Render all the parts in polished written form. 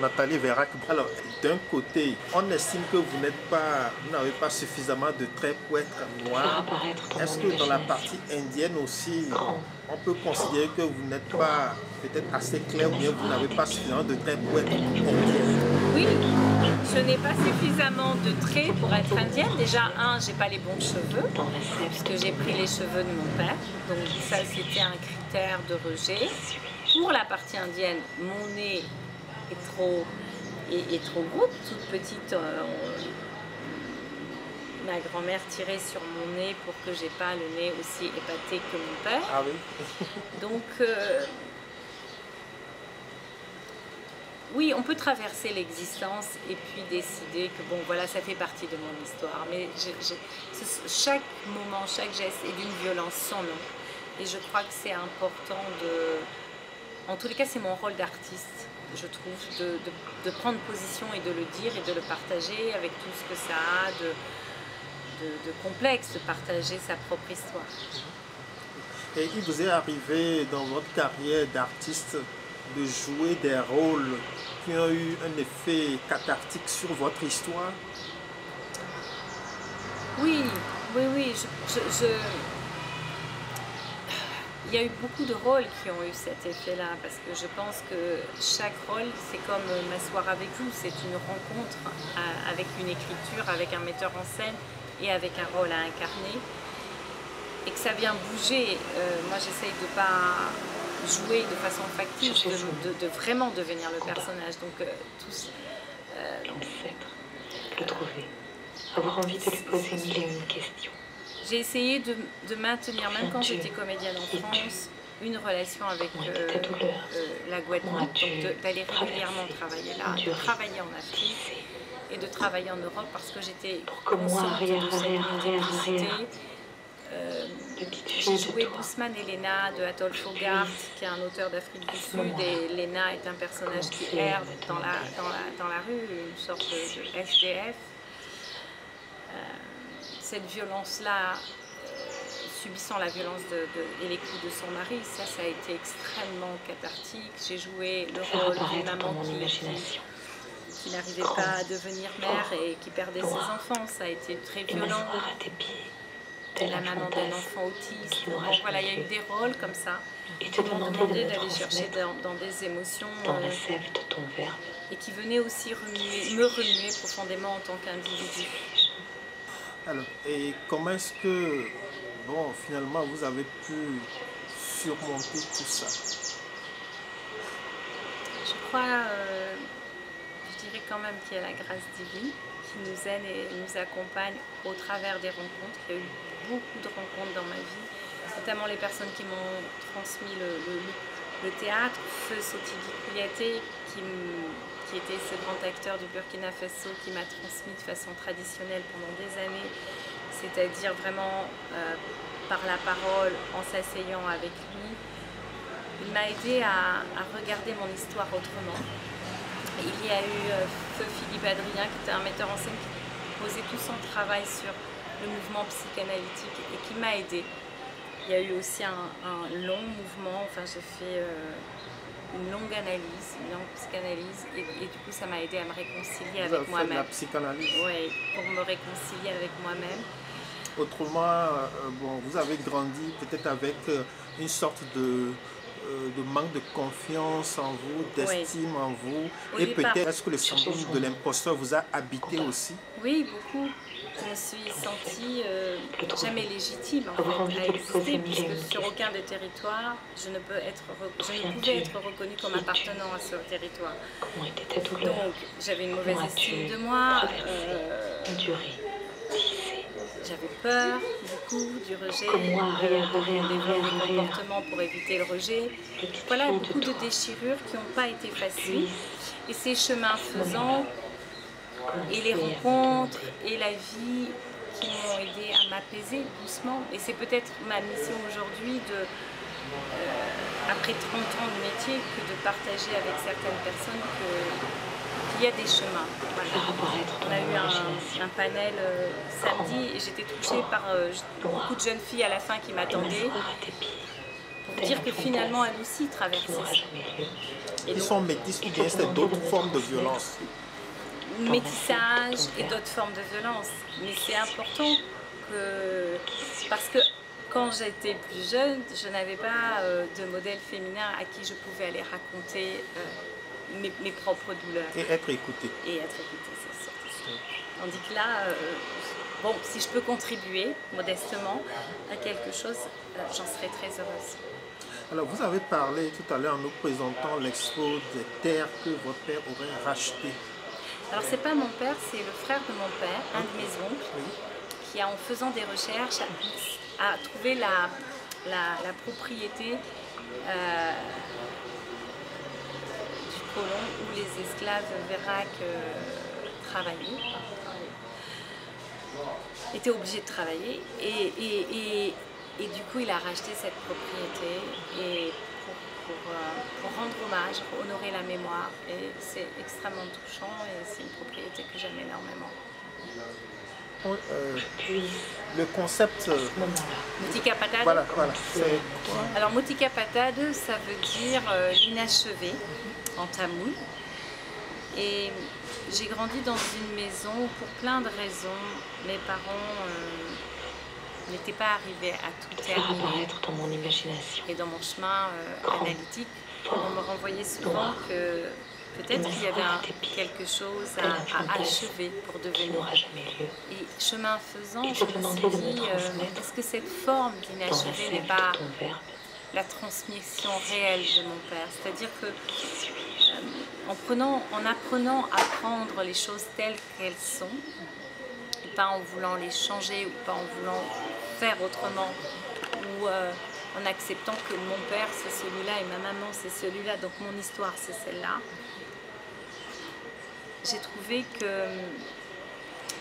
Nathalie Vérac. Alors, d'un côté, on estime que vous n'avez pas suffisamment de traits pour être noir. Est-ce que dans la partie indienne aussi, on peut considérer que vous n'êtes pas peut-être assez clair ou bien vous n'avez pas suffisamment de traits pour être indienne? Oui, je n'ai pas suffisamment de traits pour être indienne. Déjà, j'ai pas les bons cheveux, puisque j'ai pris les cheveux de mon père. Donc ça, c'était un critère de rejet. Pour la partie indienne, mon nez est trop gros, toute petite. Ma grand-mère tirait sur mon nez pour que j'ai pas le nez aussi épaté que mon père. Ah oui. Donc oui, on peut traverser l'existence et puis décider que bon, voilà, ça fait partie de mon histoire. Mais chaque moment, chaque geste est d'une violence sans nom. Et je crois que c'est important en tous les cas, c'est mon rôle d'artiste, je trouve, de prendre position et de le dire et de le partager avec tout ce que ça a de complexe, de partager sa propre histoire. Et il vous est arrivé dans votre carrière d'artiste de jouer des rôles qui ont eu un effet cathartique sur votre histoire? Oui. Il y a eu beaucoup de rôles qui ont eu cet effet-là, parce que je pense que chaque rôle, c'est comme m'asseoir avec vous, c'est une rencontre avec une écriture, avec un metteur en scène et avec un rôle à incarner, et que ça vient bouger. Moi, j'essaye de ne pas jouer de façon factice, de vraiment devenir le personnage. Donc, le trouver, avoir envie de lui poser mille et une questions. J'ai essayé de maintenir, même quand j'étais comédienne en France, une relation avec la Guadeloupe, donc d'aller régulièrement travailler là, de travailler en Afrique et de travailler en Europe, parce que j'étais consciente de cette multiplicité. J'ai joué Bousman et Léna de Adolphe Hogarth, qui est un auteur d'Afrique du Sud, et Léna est un personnage qui erre dans la rue, une sorte de SDF. Cette violence-là, subissant la violence et les coups de son mari, ça a été extrêmement cathartique. J'ai joué le rôle d'une maman qui n'arrivait pas à devenir mère et qui perdait ses enfants. Ça a été très violent. La maman d'un enfant autiste. Donc voilà, il y a eu des rôles comme ça qui m'ont demandé d'aller chercher dans des émotions et qui venaient aussi me remuer profondément en tant qu'individu. Alors, et comment est-ce que, bon, finalement, vous avez pu surmonter tout ça? Je crois, je dirais quand même qu'il y a la grâce divine qui nous aide et nous accompagne au travers des rencontres. Il y a eu beaucoup de rencontres dans ma vie, notamment les personnes qui m'ont transmis le théâtre. Feu Sotigi Kouyaté, qui était ce grand acteur du Burkina Faso, qui m'a transmis de façon traditionnelle pendant des années, c'est-à-dire vraiment par la parole, en s'asseyant avec lui. Il m'a aidé à regarder mon histoire autrement. Il y a eu Feu Philippe Adrien, qui était un metteur en scène qui posait tout son travail sur le mouvement psychanalytique et qui m'a aidé. Il y a eu aussi un long mouvement, enfin j'ai fait une longue analyse, une longue psychanalyse, et du coup ça m'a aidé à me réconcilier avec moi-même. La psychanalyse? Oui, pour me réconcilier avec moi-même. Autrement, bon, vous avez grandi peut-être avec une sorte de manque de confiance en vous, d'estime en vous. Et peut-être est-ce que le syndrome de l'imposteur vous a habité aussi? Oui, beaucoup. Je me suis sentie jamais légitime en fait, à exister, puisque sur aucun des territoires, je ne pouvais être reconnue comme appartenant à ce territoire. Donc j'avais une mauvaise estime de moi, j'avais peur beaucoup du rejet, des comportements pour éviter le rejet. Voilà, beaucoup de déchirures qui n'ont pas été faciles. Et ces chemins faisants, et les rencontres et la vie qui m'ont aidé à m'apaiser doucement. Et c'est peut-être ma mission aujourd'hui, après 30 ans de métier, que de partager avec certaines personnes qu'il y a des chemins. Voilà. On a eu un panel samedi et j'étais touchée par beaucoup de jeunes filles à la fin qui m'attendaient. pour dire que finalement elle aussi traverse ça. Ils sont métis ou bien c'est d'autres formes de violence? Métissage et d'autres formes de violence. Mais c'est important que... Parce que quand j'étais plus jeune, je n'avais pas de modèle féminin à qui je pouvais aller raconter mes propres douleurs. Et être écouté. Et être écouté, c'est surtout ça. Tandis que là, bon, si je peux contribuer modestement à quelque chose, j'en serais très heureuse. Alors, vous avez parlé tout à l'heure en nous présentant l'expo des terres que votre père aurait rachetées. Alors, c'est pas mon père, c'est le frère de mon père, un de mes oncles, qui, en faisant des recherches, a trouvé la propriété du colon où les esclaves vérac travaillaient, étaient obligés de travailler. Et du coup, il a racheté cette propriété et pour rendre hommage, pour honorer la mémoire. Et c'est extrêmement touchant et c'est une propriété que j'aime énormément. Le concept... Mutika Patade. Voilà. Alors, Mutika Patade, ça veut dire l'inachevé en tamoul. Et j'ai grandi dans une maison où, pour plein de raisons, mes parents n'étaient pas arrivés à tout terminer. Dans mon imagination. Et dans mon chemin analytique, on me renvoyait souvent que peut-être qu'il y avait quelque chose à achever pour devenir. Et chemin faisant, je me suis dit, est-ce que cette forme d'inachevé n'est pas la transmission réelle de mon père? C'est-à-dire que en apprenant à prendre les choses telles qu'elles sont, et pas en voulant les changer ou pas en voulant faire autrement, ou en acceptant que mon père c'est celui-là et ma maman c'est celui-là, donc mon histoire c'est celle-là, j'ai trouvé que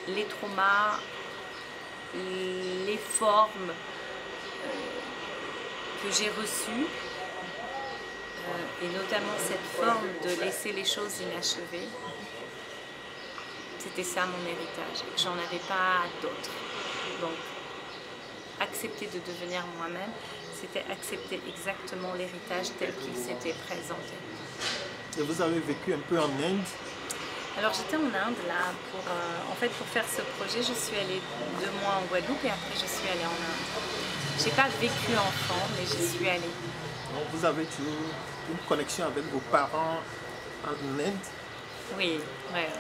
les traumas, les formes que j'ai reçues, et notamment cette forme de laisser les choses inachevées, c'était ça mon héritage, et que j'en avais pas d'autre. Donc, accepter de devenir moi-même, c'était accepter exactement l'héritage tel qu'il s'était présenté. Et vous avez vécu un peu en Inde? Alors j'étais en Inde là, pour faire ce projet, je suis allée 2 mois en Guadeloupe et après je suis allée en Inde. J'ai pas vécu enfant, mais j'y suis allée. Donc vous avez toujours une connexion avec vos parents en Inde? Oui, ouais.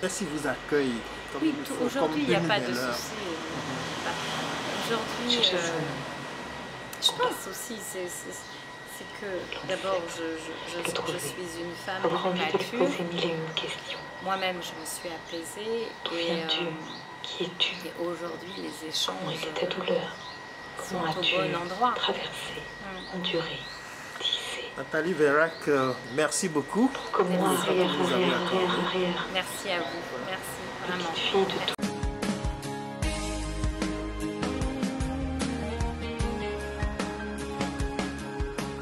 Est-ce qu'ils vous accueillent comme oui, il faut, aujourd'hui il n'y a pas de souci. Aujourd'hui, je pense aussi, c'est que d'abord je suis une femme mature. Moi-même je me suis apaisée et aujourd'hui les échanges sont au bon endroit. Nathalie Vérac, merci beaucoup. Merci à vous, merci vraiment.